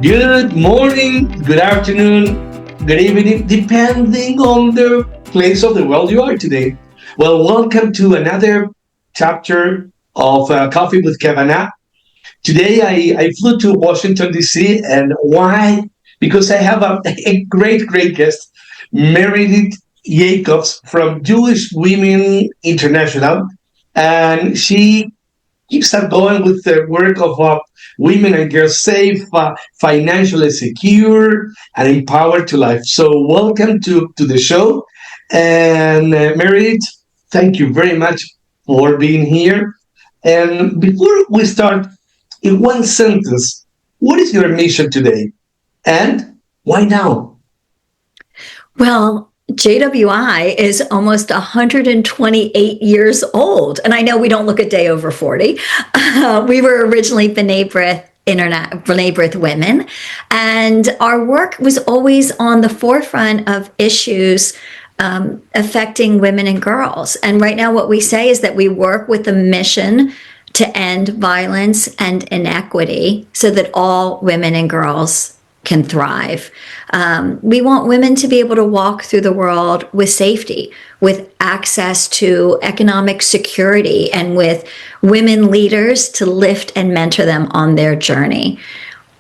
Good morning, good afternoon, good evening, depending on the place of the world you are today. Well, welcome to another chapter of Coffee with Kavanah. Today I flew to Washington, D.C. And why? Because I have a great guest, Meredith Jacobs from Jewish Women International. And she keeps on going with the work of women and girls safe, financially secure, and empowered to life. So, welcome to the show. And Meredith, thank you very much for being here. And before we start, in one sentence, what is your mission today? And why now? Well, JWI is almost 128 years old. And I know we don't look a day over 40. We were originally B'nai B'rith women. And our work was always on the forefront of issues affecting women and girls. And right now what we say is that we work with a mission to end violence and inequity so that all women and girls can thrive. We want women to be able to walk through the world with safety, with access to economic security, and with women leaders to lift and mentor them on their journey.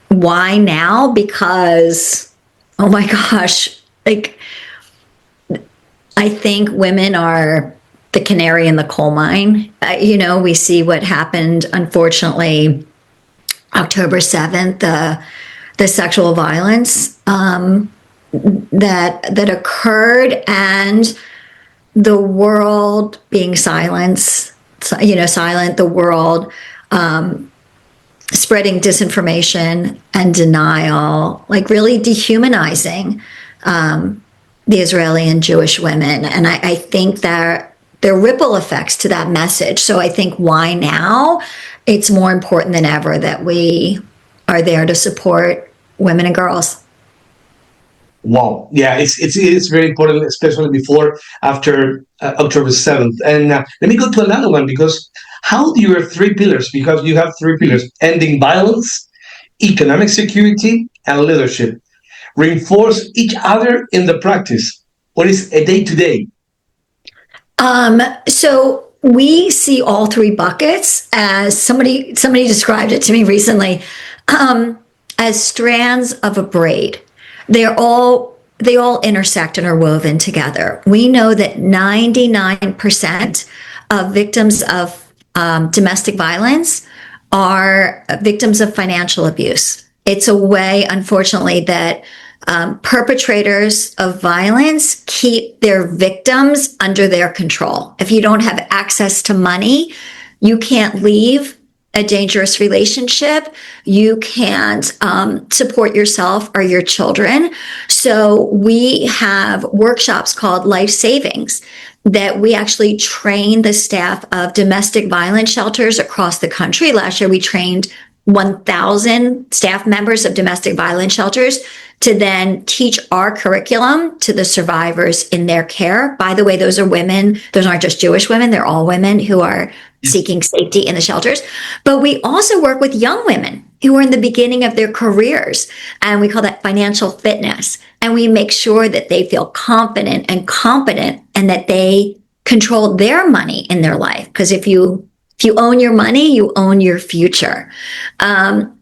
Why now? Because, oh my gosh, I think women are the canary in the coal mine. We see what happened, unfortunately, October 7th, the sexual violence that occurred, and the world being silent, the world spreading disinformation and denial, really dehumanizing the Israeli and Jewish women. And I think that there are ripple effects to that message. So I think why now? It's more important than ever that we are there to support women and girls. Wow. Yeah, it's very important, especially after October 7th. And let me go to another one, because how do your three pillars, because you have three pillars: ending violence, economic security, and leadership, reinforce each other in the practice? What is a day to day? So we see all three buckets as somebody described it to me recently, as strands of a braid. They all intersect and are woven together. We know that 99% of victims of domestic violence are victims of financial abuse. It's a way, unfortunately, that perpetrators of violence keep their victims under their control. If you don't have access to money, you can't leave a dangerous relationship. You can't support yourself or your children. So we have workshops called Life Savings that we actually train the staff of domestic violence shelters across the country. Last year, we trained 1,000 staff members of domestic violence shelters to then teach our curriculum to the survivors in their care. By the way, those are women. Those aren't just Jewish women. They're all women who are seeking safety in the shelters. But we also work with young women who are in the beginning of their careers, and we call that financial fitness. And we make sure that they feel confident and competent, and that they control their money in their life. Because if you own your money, you own your future.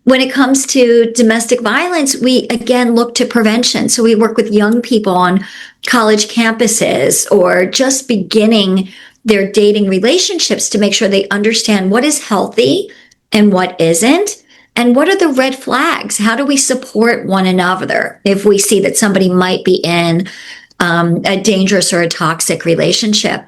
When it comes to domestic violence, we again look to prevention. So we work with young people on college campuses or just beginning their dating relationships to make sure they understand what is healthy and what isn't, and what are the red flags. How do we support one another if we see that somebody might be in a dangerous or a toxic relationship?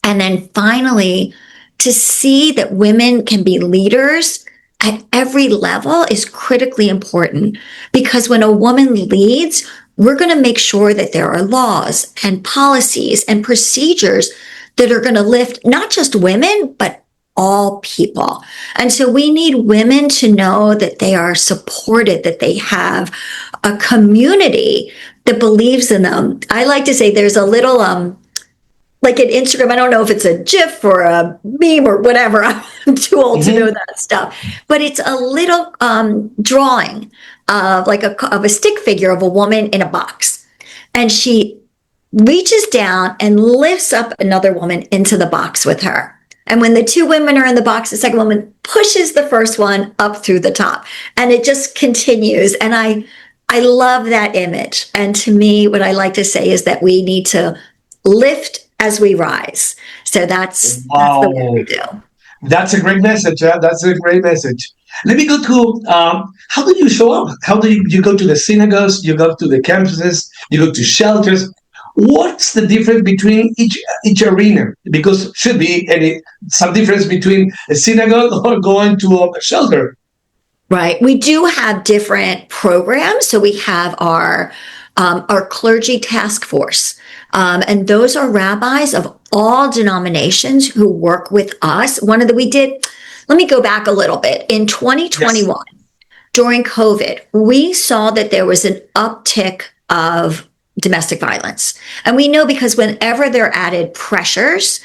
And then finally, to see that women can be leaders at every level is critically important, because when a woman leads, we're going to make sure that there are laws and policies and procedures that are going to lift not just women, but all people. And so we need women to know that they are supported, that they have a community that believes in them. I like to say there's a little like an Instagram. I don't know if it's a GIF or a meme or whatever. I'm too old to know that stuff. But it's a little drawing of of a stick figure of a woman in a box, and she reaches down and lifts up another woman into the box with her. And when the two women are in the box, the second woman pushes the first one up through the top, and it just continues. And I love that image. And to me, what I like to say is that we need to lift as we rise. So that's the work we do. That's a great message. That's a great message. Let me go to how do you show up? How do you go to the synagogues? You go to the campuses. You go to shelters. What's the difference between each arena? Because should be some difference between a synagogue or going to a shelter. Right. We do have different programs. So we have our clergy task force. And those are rabbis of all denominations who work with us. Let me go back a little bit. In 2021, during COVID, we saw that there was an uptick of domestic violence. And we know because whenever there are added pressures,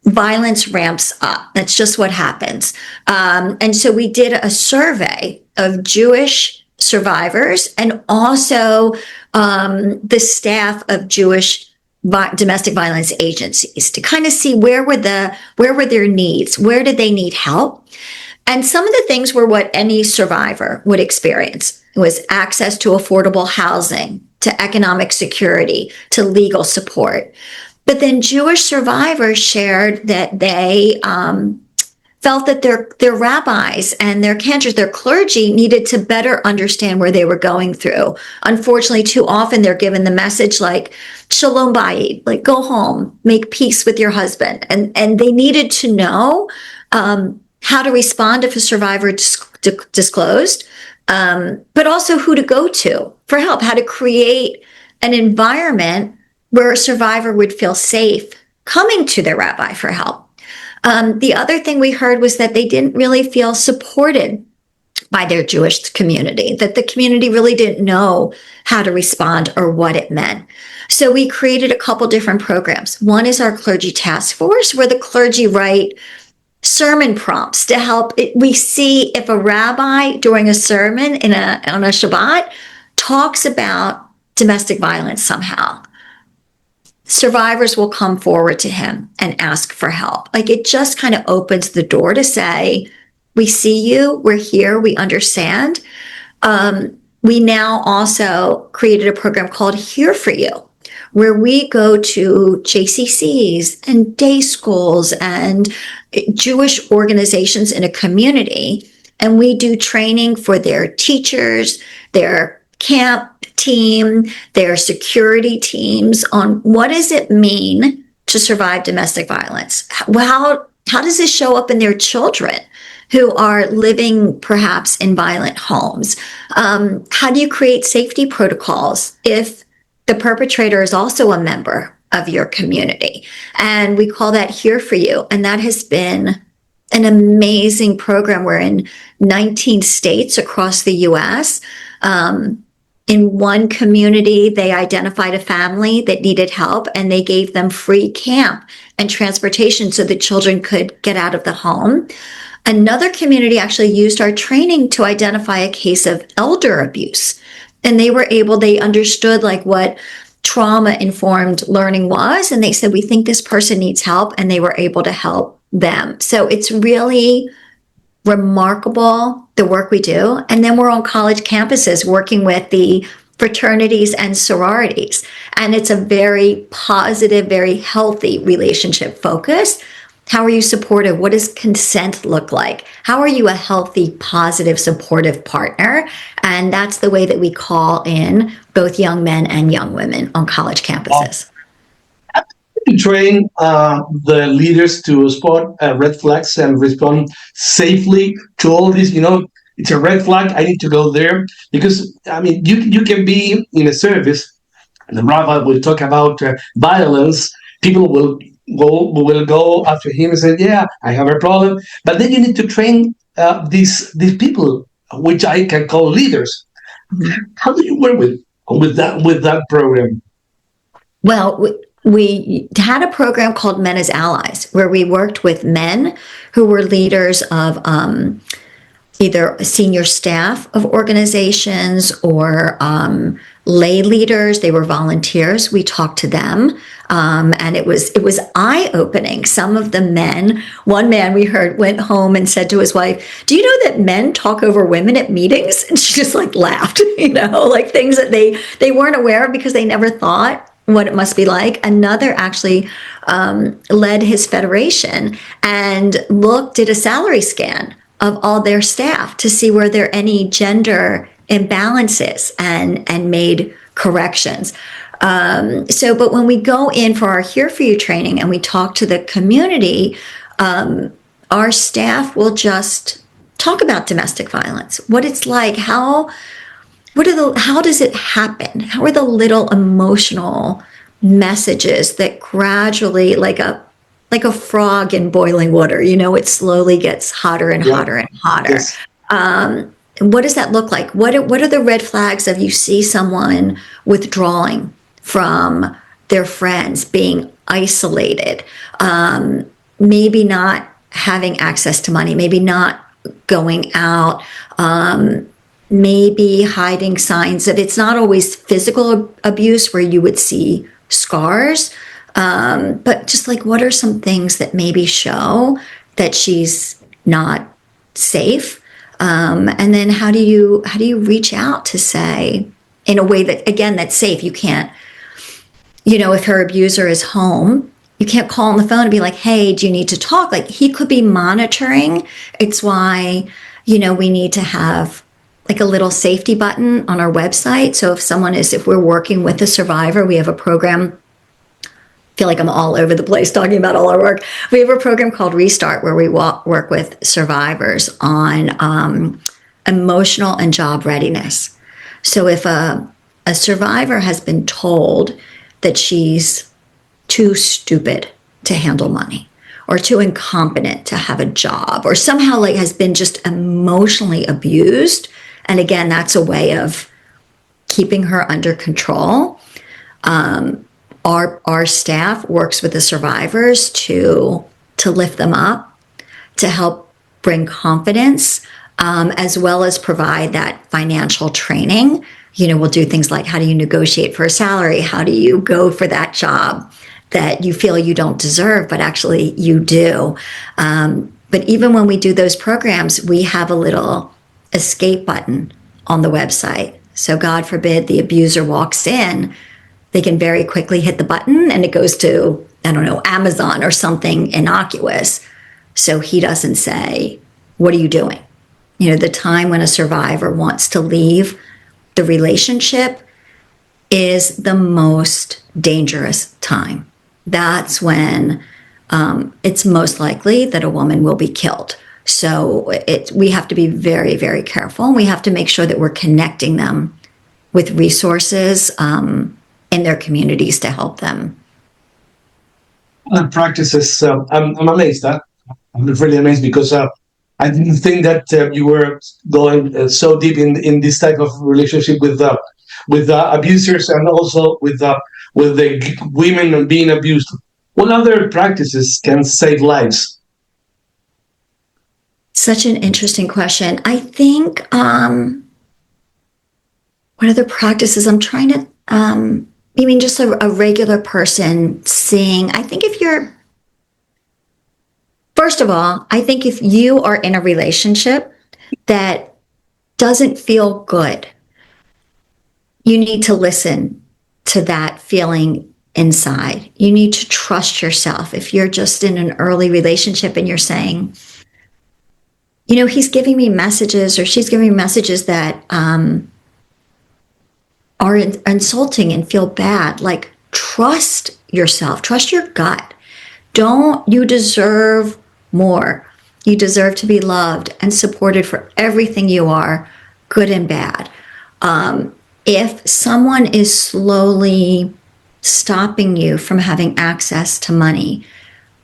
violence ramps up. That's just what happens. And so we did a survey of Jewish survivors and also the staff of Jewish domestic violence agencies to kind of see where were their needs, where did they need help. And some of the things were what any survivor would experience. It was access to affordable housing, to economic security, to legal support. But then Jewish survivors shared that they felt that their rabbis and their cantors, their clergy, needed to better understand where they were going through. Unfortunately, too often they're given the message like, shalom bayit, like go home, make peace with your husband. And they needed to know how to respond if a survivor disclosed, but also who to go to for help, how to create an environment where a survivor would feel safe coming to their rabbi for help. The other thing we heard was that they didn't really feel supported by their Jewish community, that the community really didn't know how to respond or what it meant. So we created a couple different programs. One is our clergy task force, where the clergy write sermon prompts to help. We see if a rabbi during a sermon on a Shabbat talks about domestic violence somehow, survivors will come forward to him and ask for help. Like it just kind of opens the door to say, we see you, we're here, we understand. We now also created a program called Here For You, where we go to JCCs and day schools and Jewish organizations in a community, and we do training for their teachers, their camp team, their security teams on what does it mean to survive domestic violence? How does this show up in their children who are living perhaps in violent homes? How do you create safety protocols if the perpetrator is also a member of your community? And we call that Here For You. And that has been an amazing program. We're in 19 states across the US. In one community, they identified a family that needed help and they gave them free camp and transportation so the children could get out of the home. Another community actually used our training to identify a case of elder abuse. And they understood like what trauma-informed learning was. And they said, we think this person needs help. And they were able to help them. So it's really remarkable, the work we do. And then we're on college campuses working with the fraternities and sororities. And it's a very positive, very healthy relationship focus. How are you supportive? What does consent look like? How are you a healthy, positive, supportive partner? And that's the way that we call in both young men and young women on college campuses. To train the leaders to spot red flags and respond safely to all this, it's a red flag, I need to go there. Because, you can be in a service, and the rabbi will talk about violence, people will go after him and say, yeah, I have a problem. But then you need to train these people, which I can call leaders. How do you work with that program? Well, we had a program called Men as Allies, where we worked with men who were leaders of either senior staff of organizations or lay leaders. They were volunteers. We talked to them, and it was eye opening. Some of the men, one man we heard went home and said to his wife, "Do you know that men talk over women at meetings?" And she just like laughed, like things that they weren't aware of because they never thought what it must be like. Another actually led his federation and did a salary scan of all their staff to see were there any gender imbalances and made corrections. But when we go in for our Here For You training and we talk to the community, our staff will just talk about domestic violence, what it's like, how does it happen? How are the little emotional messages that gradually, like a frog in boiling water, it slowly gets hotter and hotter and hotter. Yes. What does that look like? What are the red flags of you see someone withdrawing from their friends, being isolated, maybe not having access to money, maybe not going out, maybe hiding signs of, it's not always physical abuse where you would see scars, but just like, what are some things that maybe show that she's not safe? And then how do you reach out to say in a way that, again, that's safe? You can't, if her abuser is home, you can't call on the phone and be like, "Hey, do you need to talk?" Like, he could be monitoring. It's why, we need to have like a little safety button on our website. So if we're working with a survivor, we have a program. I feel like I'm all over the place talking about all our work. We have a program called Restart where we work with survivors on emotional and job readiness. So if a survivor has been told that she's too stupid to handle money, or too incompetent to have a job, or somehow like has been just emotionally abused, and again, that's a way of keeping her under control. Our staff works with the survivors to lift them up, to help bring confidence, as well as provide that financial training. We'll do things like, how do you negotiate for a salary? How do you go for that job that you feel you don't deserve, but actually you do? But even when we do those programs, we have a little escape button on the website. So God forbid the abuser walks in, they can very quickly hit the button and it goes to, I don't know, Amazon or something innocuous. So he doesn't say, "What are you doing?" The time when a survivor wants to leave the relationship is the most dangerous time. That's when it's most likely that a woman will be killed. So we have to be very, very careful. We have to make sure that we're connecting them with resources in their communities to help them. Practices. I'm amazed. I'm really amazed because I didn't think that you were going so deep in this type of relationship with abusers, and also with the women being abused. What other practices can save lives? Such an interesting question. I think, what other practices? I'm trying to, you mean just a regular person seeing, I think first of all, I think if you are in a relationship that doesn't feel good, you need to listen to that feeling inside. You need to trust yourself. If you're just in an early relationship and you're saying, he's giving me messages or she's giving me messages that are insulting and feel bad, like, trust yourself, trust your gut. You deserve more. You deserve to be loved and supported for everything you are, good and bad. If someone is slowly stopping you from having access to money,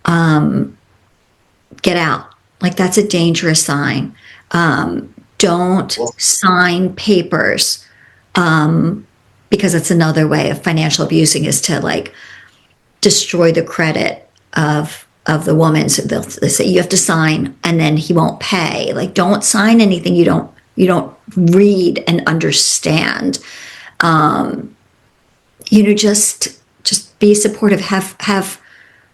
get out. Like, that's a dangerous sign. Don't sign papers, because it's another way of financial abusing, is to like destroy the credit of the woman. So they'll say you have to sign, and then he won't pay. Like, don't sign anything you don't read and understand. Just be supportive. Have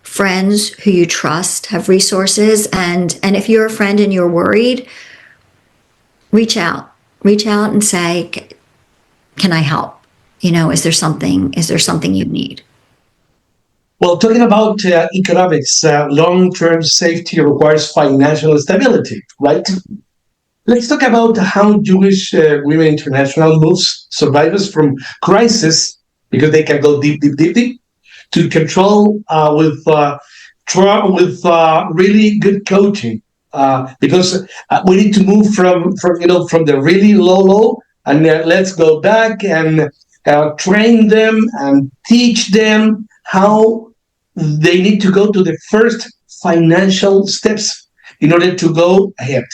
friends who you trust, have resources, and if you're a friend and you're worried, reach out and say, can I help? Is there something you need? Well, talking about economics, long-term safety requires financial stability, right? Let's talk about how Jewish Women International moves survivors from crisis, because they can go deep, deep, deep, deep, to control with really good coaching. Because we need to move from the really low, and let's go back and train them and teach them how they need to go to the first financial steps in order to go ahead.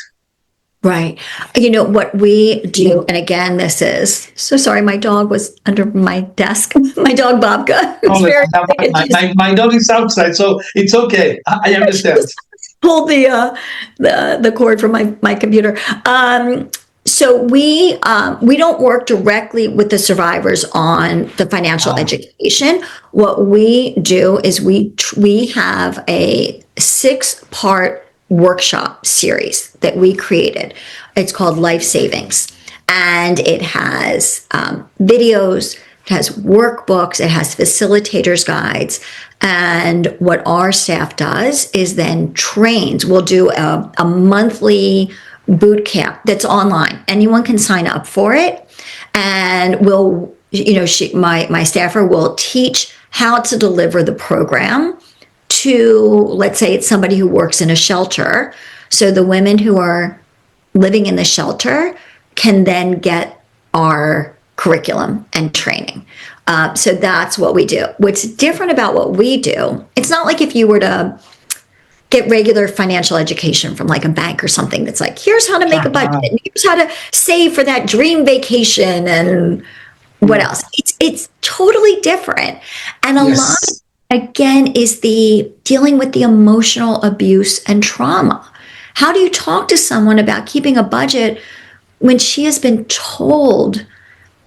Right. What we do, and again, this is so sorry, my dog was under my desk. My dog Bobka. My dog is outside, so it's okay. I understand. Pulled the cord from my computer. So we don't work directly with the survivors on the financial education. What we do is we have a 6-part workshop series that we created. It's called Life Savings, and it has videos, it has workbooks, it has facilitators guides. And what our staff does is then trains. We'll do a monthly boot camp that's online. Anyone can sign up for it, and my staffer will teach how to deliver the program to, let's say it's somebody who works in a shelter. So the women who are living in the shelter can then get our curriculum and training. So that's what we do. What's different about what we do, it's not like if you were to get regular financial education from like a bank or something that's like, here's how to make a budget, and here's how to save for that dream vacation and what else. It's totally different. And a lot, again, is the dealing with the emotional abuse and trauma. How do you talk to someone about keeping a budget when she has been told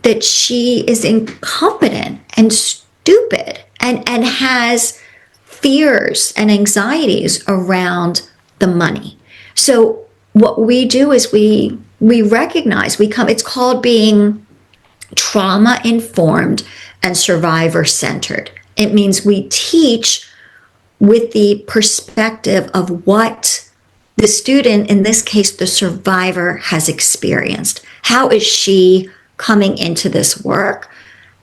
that she is incompetent and stupid and has fears and anxieties around the money? So what we do is we recognize, it's called being trauma informed and survivor centered. It means we teach with the perspective of what the student, in this case the survivor, has experienced. How is she coming into this work?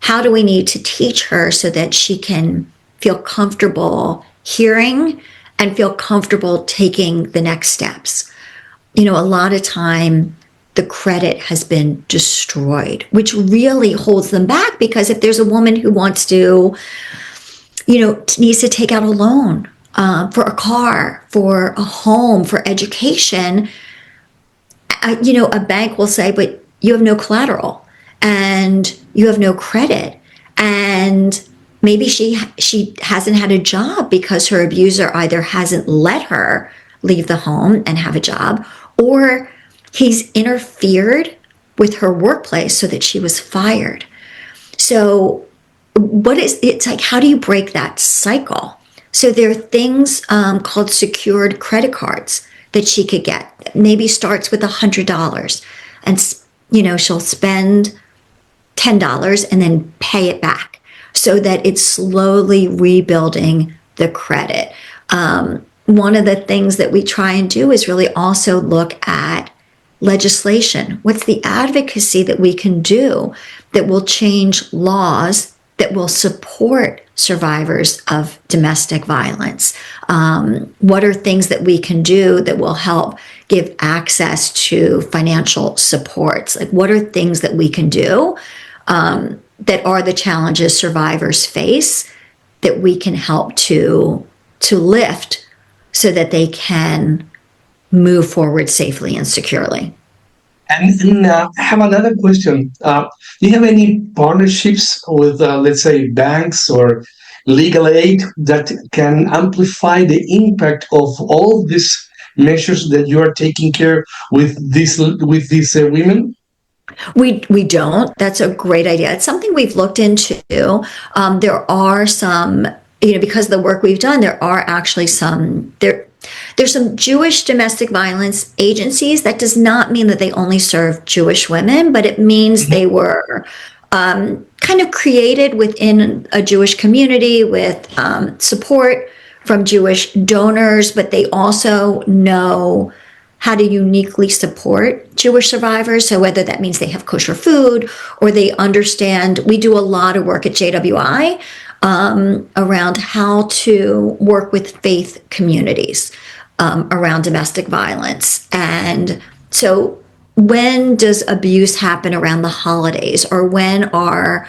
How do we need to teach her so that she can feel comfortable hearing and feel comfortable taking the next steps? A lot of time the credit has been destroyed, which really holds them back, because if there's a woman who wants to, needs to take out a loan for a car, for a home, for education, a bank will say, but you have no collateral and you have no credit. And maybe she hasn't had a job because her abuser either hasn't let her leave the home and have a job, or he's interfered with her workplace so that she was fired. So it's like, how do you break that cycle? So there are things called secured credit cards that she could get. Maybe starts with $100, and she'll spend $10 and then pay it back, so that it's slowly rebuilding the credit. One of the things that we try and do is really also look at legislation. What's the advocacy that we can do that will change laws that will support survivors of domestic violence? What are things that we can do that will help give access to financial supports? Like, what are things that we can do that are the challenges survivors face that we can help to lift so that they can move forward safely and securely? And I have another question. Do you have any partnerships with, let's say, banks or legal aid that can amplify the impact of all these measures that you are taking care with these women? We don't. That's a great idea. It's something we've looked into. There are some, because of the work we've done, there are actually there's some Jewish domestic violence agencies. That does not mean that they only serve Jewish women, but it means they were kind of created within a Jewish community with support from Jewish donors, but they also know how to uniquely support Jewish survivors. So whether that means they have kosher food or they understand, we do a lot of work at JWI around how to work with faith communities around domestic violence. And so when does abuse happen around the holidays, or when are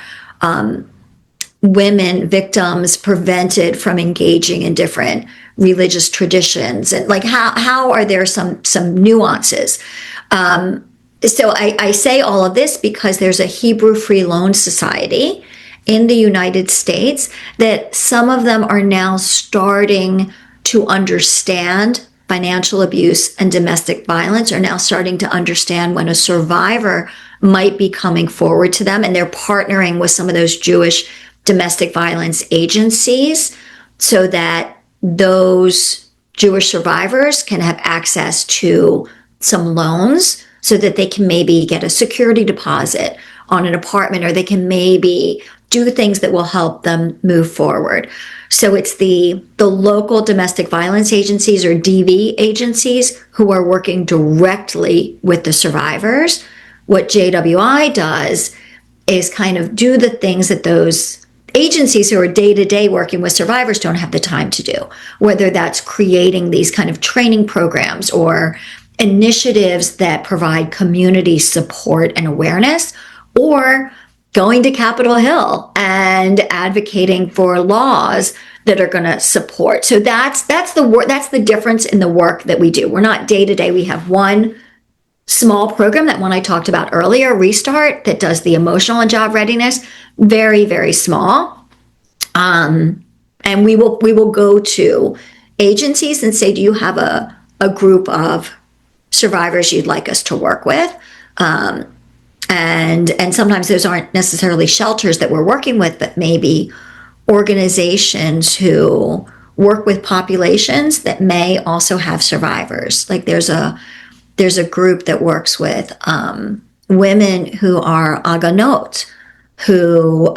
women victims prevented from engaging in different religious traditions, and like how are there some nuances? So I say all of this because there's a Hebrew Free Loan Society in the United States that some of them are now starting to understand financial abuse and domestic violence, are now starting to understand when a survivor might be coming forward to them, and they're partnering with some of those Jewish domestic violence agencies so that those Jewish survivors can have access to some loans so that they can maybe get a security deposit on an apartment, or they can maybe do things that will help them move forward. So it's the local domestic violence agencies, or DV agencies, who are working directly with the survivors. What JWI does is kind of do the things that those agencies who are day-to-day working with survivors don't have the time to do, whether that's creating these kind of training programs or initiatives that provide community support and awareness, or going to Capitol Hill and advocating for laws that are going to support. So that's the difference in the work that we do. We're not day-to-day. We have one small program, that one I talked about earlier, Restart, that does the emotional and job readiness, very, very small. And we will go to agencies and say, do you have a group of survivors you'd like us to work with? And sometimes those aren't necessarily shelters that we're working with, but maybe organizations who work with populations that may also have survivors. Like there's a group that works with women who are aganot, who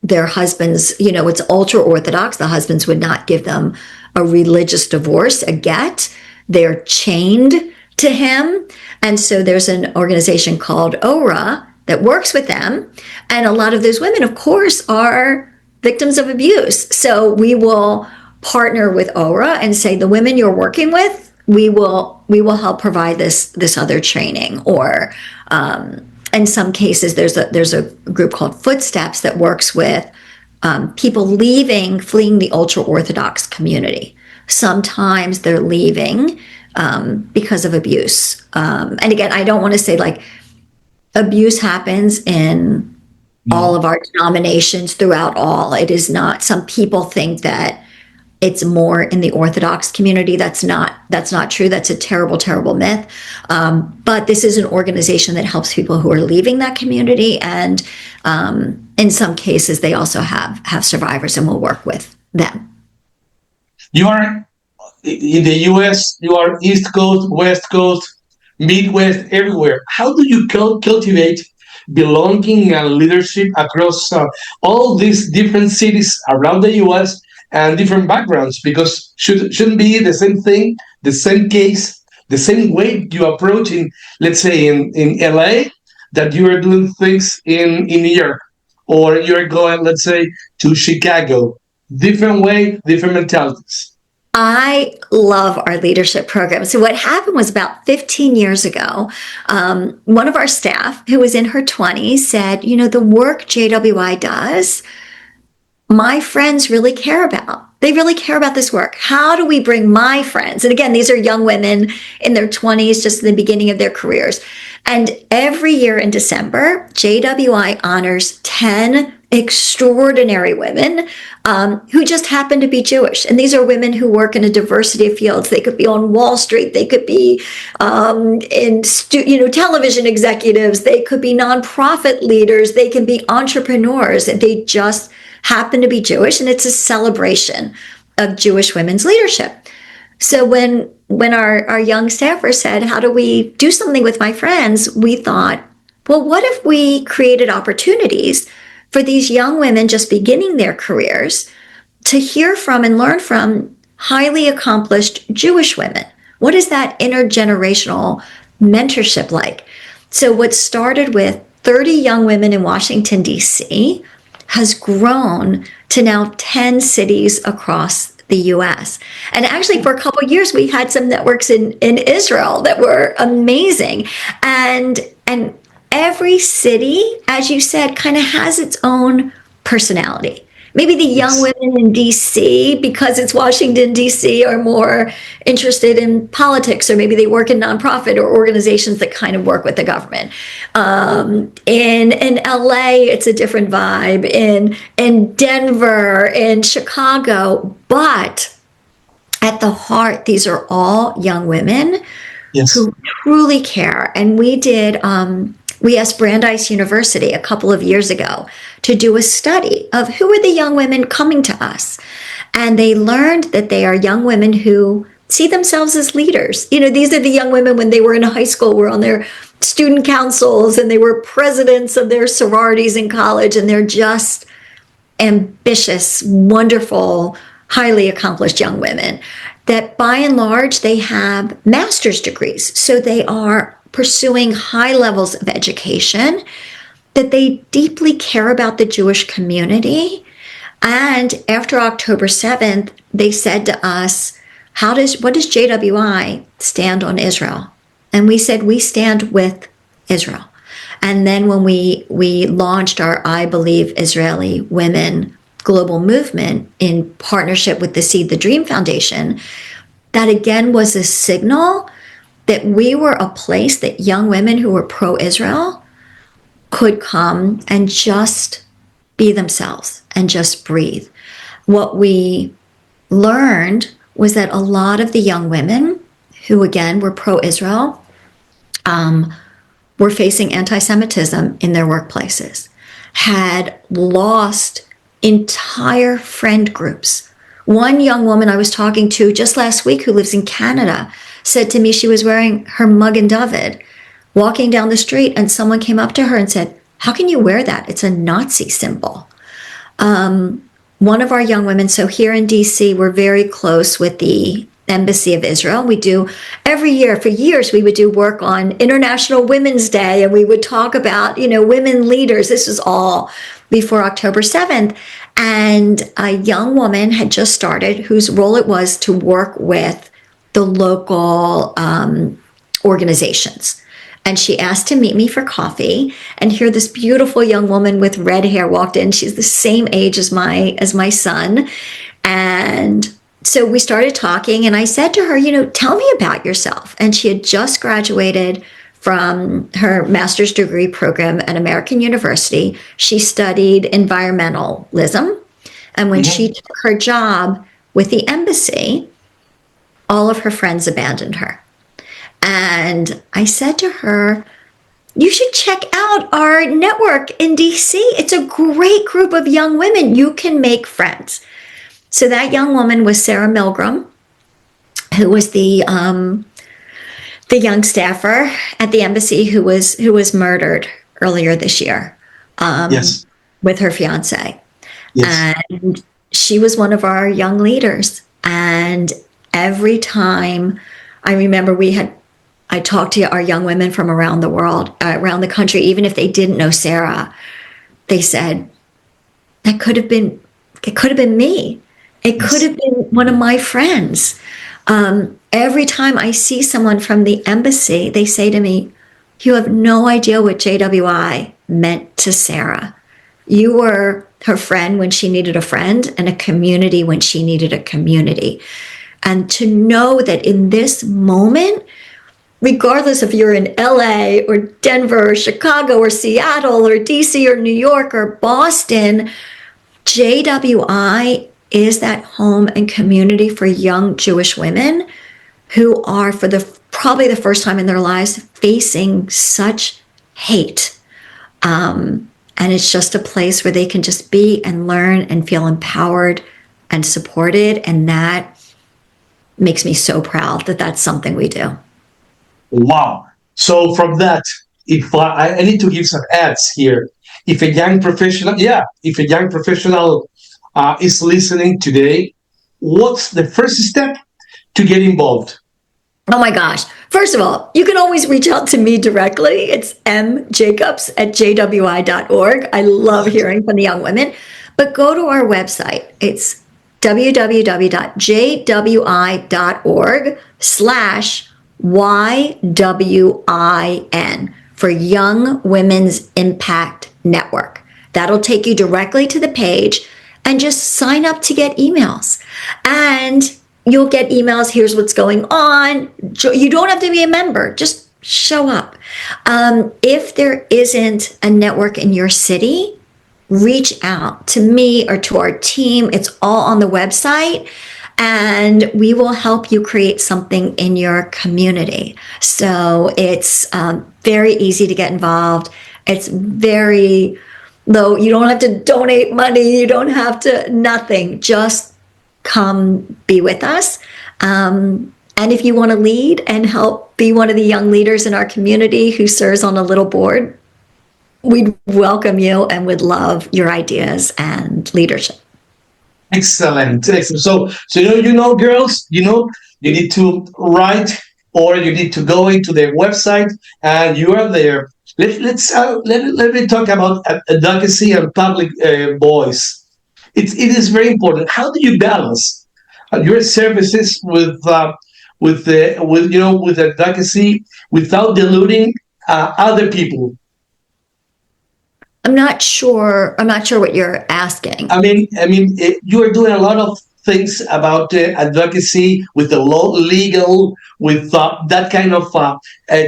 their husbands, it's ultra Orthodox. The husbands would not give them a religious divorce, a get. They're chained to him. And so there's an organization called ORA that works with them. And a lot of those women, of course, are victims of abuse. So we will partner with ORA and say, the women you're working with, we will help provide this other training. Or in some cases, there's a group called Footsteps that works with people fleeing the ultra-Orthodox community. Sometimes they're leaving because of abuse. And again, I don't want to say like abuse happens in all of our denominations throughout all. It is not. Some people think that it's more in the Orthodox community. That's not true. That's a terrible, terrible myth. But this is an organization that helps people who are leaving that community. And in some cases, they also have survivors, and will work with them. You are in the US, you are East Coast, West Coast, Midwest, everywhere. How do you cultivate belonging and leadership across all these different cities around the US and different backgrounds? Because shouldn't be the same thing, the same case, the same way you approach in, let's say, in LA, that you are doing things in New York, or you're going, let's say, to Chicago. Different way, different mentalities. I love our leadership program. So what happened was, about 15 years ago, one of our staff who was in her 20s said, the work JWI does, my friends really care about. They really care about this work. How do we bring my friends? And again, these are young women in their 20s, just in the beginning of their careers. And every year in December, JWI honors 10 extraordinary women who just happen to be Jewish. And these are women who work in a diversity of fields. They could be on Wall Street. They could be television executives. They could be nonprofit leaders. They can be entrepreneurs. They just happen to be Jewish. And it's a celebration of Jewish women's leadership. So when our young staffer said, how do we do something with my friends? We thought, well, what if we created opportunities for these young women just beginning their careers to hear from and learn from highly accomplished Jewish women? What is that intergenerational mentorship like? So what started with 30 young women in Washington, D.C. has grown to now 10 cities across the U.S. And actually, for a couple of years, we had some networks in Israel that were amazing. And every city, as you said, kind of has its own personality. Maybe the young women in D.C., because it's Washington, D.C., are more interested in politics, or maybe they work in nonprofit or organizations that kind of work with the government. In L.A., it's a different vibe. In Denver, in Chicago. But at the heart, these are all young women who truly care. And we asked Brandeis University a couple of years ago to do a study of who are the young women coming to us. And they learned that they are young women who see themselves as leaders. These are the young women when they were in high school, were on their student councils, and they were presidents of their sororities in college, and they're just ambitious, wonderful, highly accomplished young women that by and large, they have master's degrees. So they are pursuing high levels of education, that they deeply care about the Jewish community. And after October 7th, they said to us, what does JWI stand on Israel? And we said, we stand with Israel. And then when we launched our I Believe Israeli Women global movement in partnership with the Seed the Dream Foundation, that again was a signal that we were a place that young women who were pro-Israel could come and just be themselves and just breathe. What we learned was that a lot of the young women who, again, were pro-Israel were facing anti-Semitism in their workplaces, had lost entire friend groups. One young woman I was talking to just last week who lives in Canada said to me she was wearing her Magen David, walking down the street, and someone came up to her and said, how can you wear that? It's a Nazi symbol. One of our young women, so here in DC, we're very close with the Embassy of Israel. We do every year, for years, we would do work on International Women's Day, and we would talk about, women leaders. This was all before October 7th. And a young woman had just started whose role it was to work with the local organizations. And she asked to meet me for coffee. And here this beautiful young woman with red hair walked in. She's the same age as my son. And so we started talking, and I said to her, tell me about yourself. And she had just graduated from her master's degree program at American University. She studied environmentalism. And when she took her job with the embassy, all of her friends abandoned her. And I said to her, you should check out our network in DC. It's a great group of young women. You can make friends. So that young woman was Sarah Milgram, who was the young staffer at the embassy who was murdered earlier this year with her fiance. Yes. And she was one of our young leaders. And every time I remember I talked to our young women from around the world, around the country, even if they didn't know Sarah, they said, it could have been me. It could have been one of my friends. Every time I see someone from the embassy, they say to me, you have no idea what JWI meant to Sarah. You were her friend when she needed a friend, and a community when she needed a community. And to know that in this moment, regardless if you're in LA or Denver or Chicago or Seattle or DC or New York or Boston, JWI is that home and community for young Jewish women who are, for the probably the first time in their lives, facing such hate. And it's just a place where they can just be and learn and feel empowered and supported. And that makes me so proud that that's something we do. Wow. So from that, if I need to give some ads here, if a young professional, if a young professional is listening today, what's the first step to get involved? Oh my gosh. First of all, you can always reach out to me directly. It's mjacobs@jwi.org. I love hearing from the young women. But go to our website. It's www.jwi.org/YWIN for Young Women's Impact Network. That'll take you directly to the page, and just sign up to get emails. And you'll get emails. Here's what's going on. You don't have to be a member. Just show up. If there isn't a network in your city, reach out to me or to our team. It's all on the website, and we will help you create something in your community. So it's very easy to get involved. It's very low. You don't have to donate money. You don't have to, nothing. Just come be with us. And if you want to lead and help be one of the young leaders in our community who serves on a little board, we'd welcome you and would love your ideas and leadership. Excellent. Excellent. So girls, you need to write, or you need to go into their website, and you are there. Let me talk about advocacy and public voice. It is very important. How do you balance your services with advocacy without diluting other people? I'm not sure what you're asking. You are doing a lot of things about advocacy with the legal, with that kind of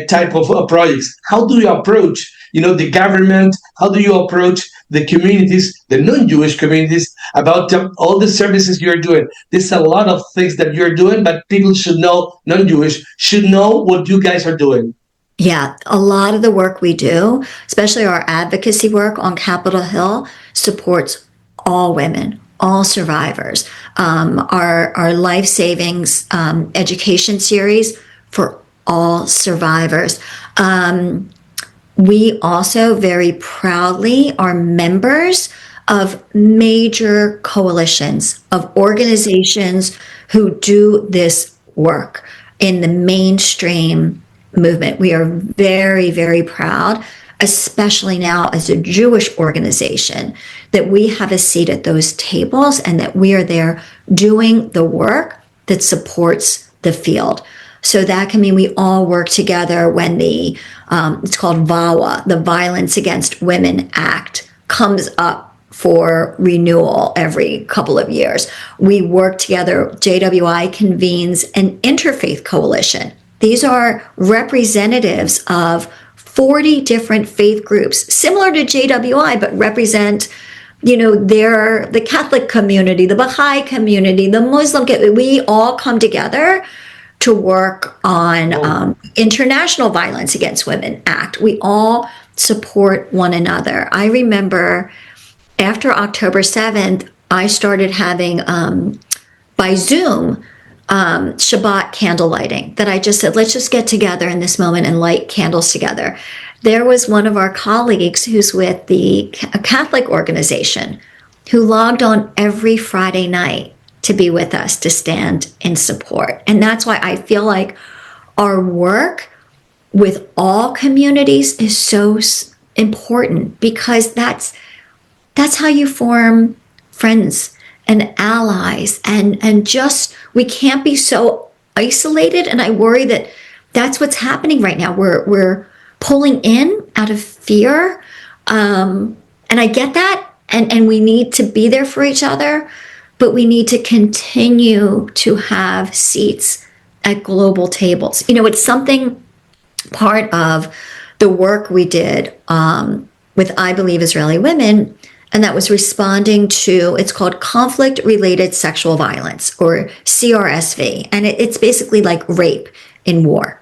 type of projects. How do you approach, the government? How do you approach the communities, the non-Jewish communities, about all the services you're doing? There's a lot of things that you're doing, but people should know, non-Jewish should know what you guys are doing. Yeah, a lot of the work we do, especially our advocacy work on Capitol Hill, supports all women, all survivors. Our life savings education series for all survivors. We also very proudly are members of major coalitions of organizations who do this work in the mainstream movement. We are very, very proud, especially now as a Jewish organization, that we have a seat at those tables and that we are there doing the work that supports the field. So that can mean we all work together when the, it's called VAWA, the Violence Against Women Act, comes up for renewal every couple of years. We work together. JWI convenes an interfaith coalition. These are representatives of 40 different faith groups, similar to JWI, but represent, the Catholic community, the Baha'i community, the Muslim community. We all come together to work on International Violence Against Women Act. We all support one another. I remember after October 7th, I started having, by Zoom, Shabbat candle lighting, that I just said, let's just get together in this moment and light candles together. There was one of our colleagues who's with a Catholic organization who logged on every Friday night to be with us, to stand in support. And that's why I feel like our work with all communities is so important, because that's how you form friends and allies, and just, we can't be so isolated. And I worry that that's what's happening right now. We're pulling in out of fear. And I get that. And we need to be there for each other, but we need to continue to have seats at global tables. It's something part of the work we did with I Believe Israeli Women, and that was responding to, it's called conflict-related sexual violence, or CRSV, and it's basically like rape in war.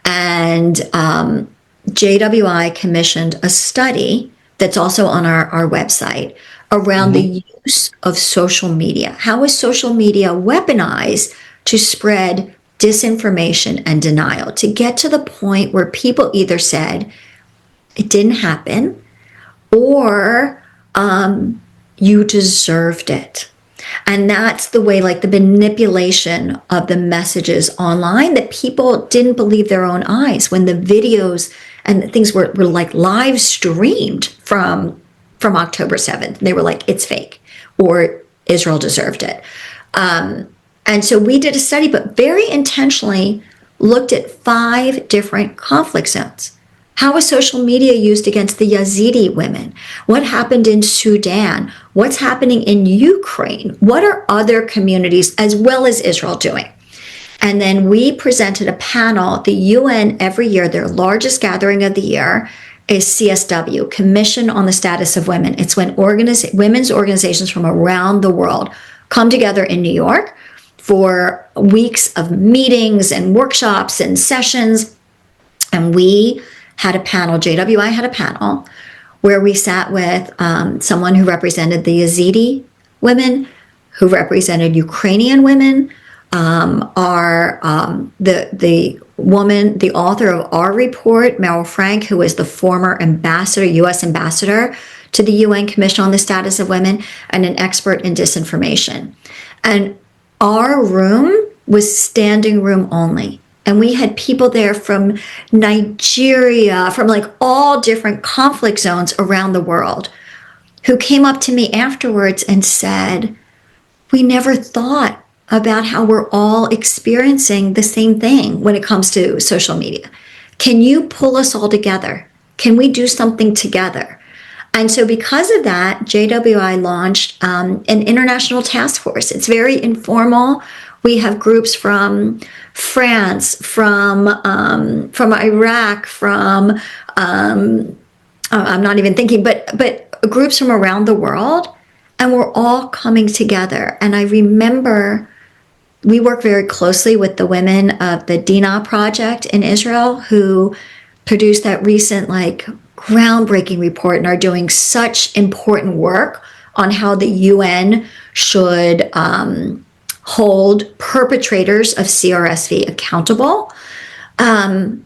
And JWI commissioned a study that's also on our website around the use of social media. How is social media weaponized to spread disinformation and denial, to get to the point where people either said it didn't happen or you deserved it. And that's the way, like the manipulation of the messages online, that people didn't believe their own eyes when the videos and things were like live streamed from October 7th. They were like, it's fake, or Israel deserved it. And so we did a study, but very intentionally looked at 5 different conflict zones. How was social media used against the Yazidi women? What happened in Sudan? What's happening in Ukraine? What are other communities as well as Israel doing? And then we presented a panel. The UN every year, their largest gathering of the year is CSW, Commission on the Status of Women. It's when women's organizations from around the world come together in New York for weeks of meetings and workshops and sessions. And we had a panel, JWI had a panel, where we sat with someone who represented the Yazidi women, who represented Ukrainian women, the woman, the author of our report, Meryl Frank, who is the former ambassador, U.S. ambassador to the UN Commission on the Status of Women, and an expert in disinformation. And our room was standing room only. And we had people there from Nigeria, from like all different conflict zones around the world, who came up to me afterwards and said, we never thought about how we're all experiencing the same thing when it comes to social media. Can you pull us all together? Can we do something together? And so because of that, JWI launched an international task force. It's very informal. We have groups from France, from Iraq, from I'm not even thinking, but groups from around the world, and we're all coming together. And I remember we work very closely with the women of the Dina Project in Israel, who produced that recent, like, groundbreaking report and are doing such important work on how the UN should hold perpetrators of CRSV accountable. And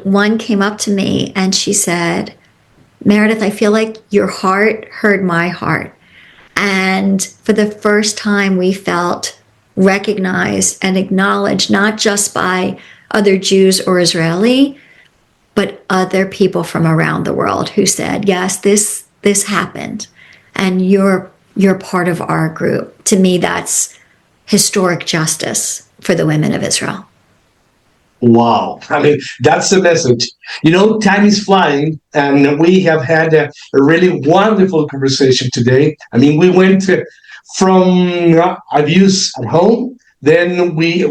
one came up to me and she said, Meredith, I feel like your heart heard my heart. And for the first time, we felt recognized and acknowledged, not just by other Jews or Israeli, but other people from around the world who said, yes, this happened, and you're part of our group. To me, that's historic justice for the women of Israel. Wow. I mean, that's the message. You know, time is flying, and we have had a really wonderful conversation today. I mean, we went from abuse at home, then we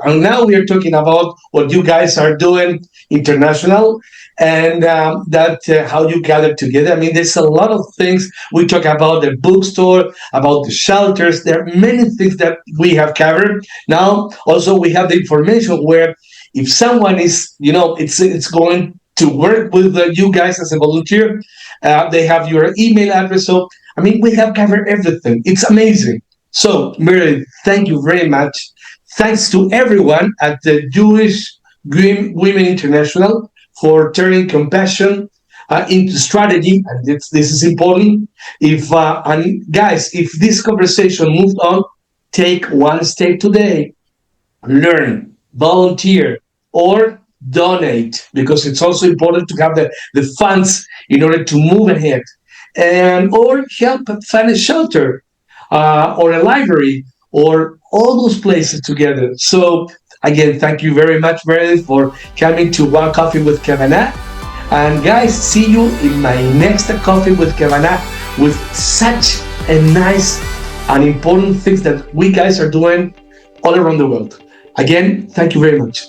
now we are talking about what you guys are doing international, and how you gather together. I mean, there's a lot of things. We talk about the bookstore, about the shelters. There are many things that we have covered. Now, also, we have the information where if someone is, it's going to work with you guys as a volunteer, they have your email address. So, I mean, we have covered everything. It's amazing. So, Meredith, thank you very much. Thanks to everyone at the Jewish Women International for turning compassion into strategy. And this is important. And guys, if this conversation moved on, take one step today. Learn, volunteer, or donate, because it's also important to have the funds in order to move ahead. Or help find a shelter, or a library, or all those places together. So again, thank you very much, Meredith, for coming to One Coffee with Kavanah. And guys, see you in my next Coffee with Kavanah with such a nice and important things that we guys are doing all around the world. Again, thank you very much.